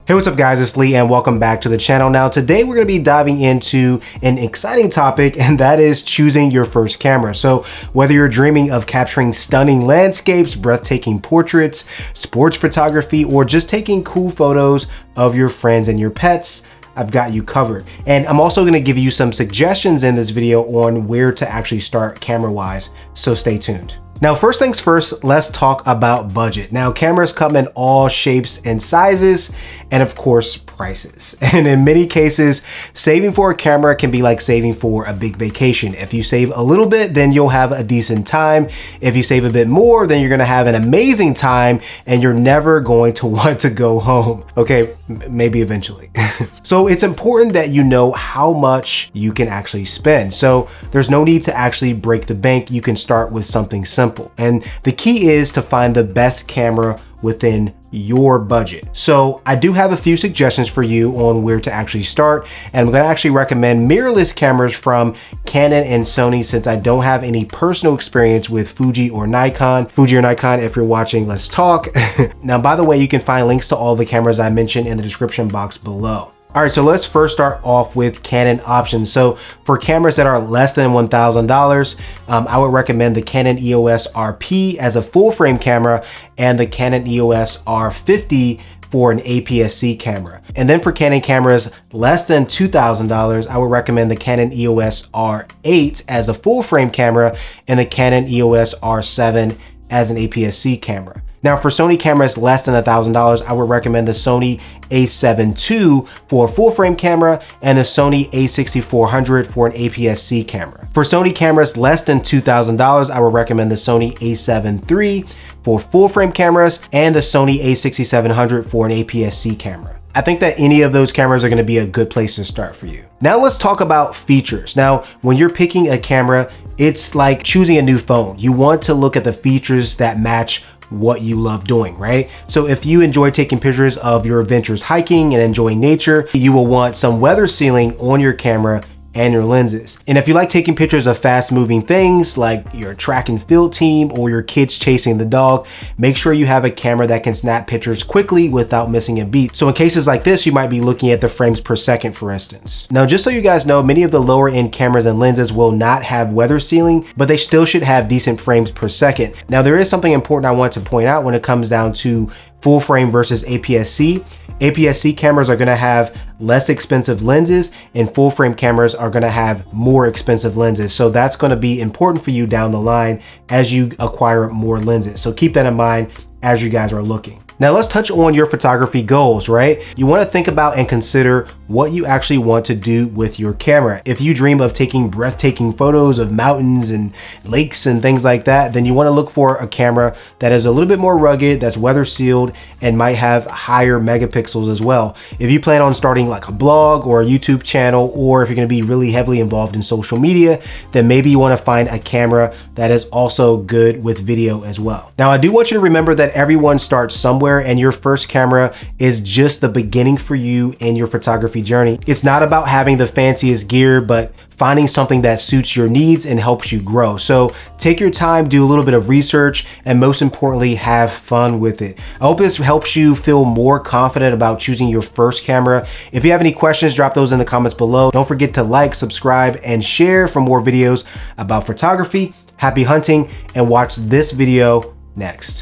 Hey, what's up guys, it's Lee and welcome back to the channel. Now today we're going to be diving into an exciting topic, and that is choosing your first camera. So whether you're dreaming of capturing stunning landscapes, breathtaking portraits, sports photography, or just taking cool photos of your friends and your pets, I've got you covered. And I'm also going to give you some suggestions in this video on where to actually start camera-wise, so stay tuned. Now, first things first, let's talk about budget. Now, cameras come in all shapes and sizes, and of course, prices. And in many cases, saving for a camera can be like saving for a big vacation. If you save a little bit, then you'll have a decent time. If you save a bit more, then you're gonna have an amazing time and you're never going to want to go home. Okay, maybe eventually. So it's important that you know how much you can actually spend. So there's no need to actually break the bank. You can start with something simple. And the key is to find the best camera within your budget. So I do have a few suggestions for you on where to actually start, and I'm going to actually recommend mirrorless cameras from Canon and Sony, since I don't have any personal experience with Fuji or Nikon. Fuji or Nikon, if you're watching, let's talk. Now, by the way, you can find links to all the cameras I mentioned in the description box below. All right, so let's first start off with Canon options. So for cameras that are less than $1,000, I would recommend the Canon EOS RP as a full frame camera and the Canon EOS R50 for an APS-C camera. And then for Canon cameras less than $2,000, I would recommend the Canon EOS R8 as a full frame camera and the Canon EOS R7 as an APS-C camera. Now for Sony cameras less than $1,000, I would recommend the Sony a7 II for a full frame camera and the Sony a6400 for an APS-C camera. For Sony cameras less than $2,000, I would recommend the Sony a7 III for full frame cameras and the Sony a6700 for an APS-C camera. I think that any of those cameras are going to be a good place to start for you. Now let's talk about features. Now, when you're picking a camera, it's like choosing a new phone. You want to look at the features that match what you love doing, right? So if you enjoy taking pictures of your adventures hiking and enjoying nature, you will want some weather sealing on your camera and your lenses. And if you like taking pictures of fast moving things like your track and field team or your kids chasing the dog, make sure you have a camera that can snap pictures quickly without missing a beat. So in cases like this, you might be looking at the frames per second, for instance. Now, just so you guys know, many of the lower end cameras and lenses will not have weather sealing, but they still should have decent frames per second. Now, there is something important I want to point out when it comes down to full frame versus APS-C. APS-C cameras are going to have less expensive lenses and full frame cameras are going to have more expensive lenses. So that's going to be important for you down the line as you acquire more lenses. So keep that in mind as you guys are looking. Now let's touch on your photography goals, right? You want to think about and consider what you actually want to do with your camera. If you dream of taking breathtaking photos of mountains and lakes and things like that, then you want to look for a camera that is a little bit more rugged, that's weather sealed, and might have higher megapixels as well. If you plan on starting like a blog or a YouTube channel, or if you're going to be really heavily involved in social media, then maybe you want to find a camera that is also good with video as well. Now, I do want you to remember that everyone starts somewhere, and your first camera is just the beginning for you in your photography journey. It's not about having the fanciest gear, but finding something that suits your needs and helps you grow. So take your time, do a little bit of research, and most importantly, have fun with it. I hope this helps you feel more confident about choosing your first camera. If you have any questions, drop those in the comments below. Don't forget to like, subscribe, and share for more videos about photography. Happy hunting, and watch this video next.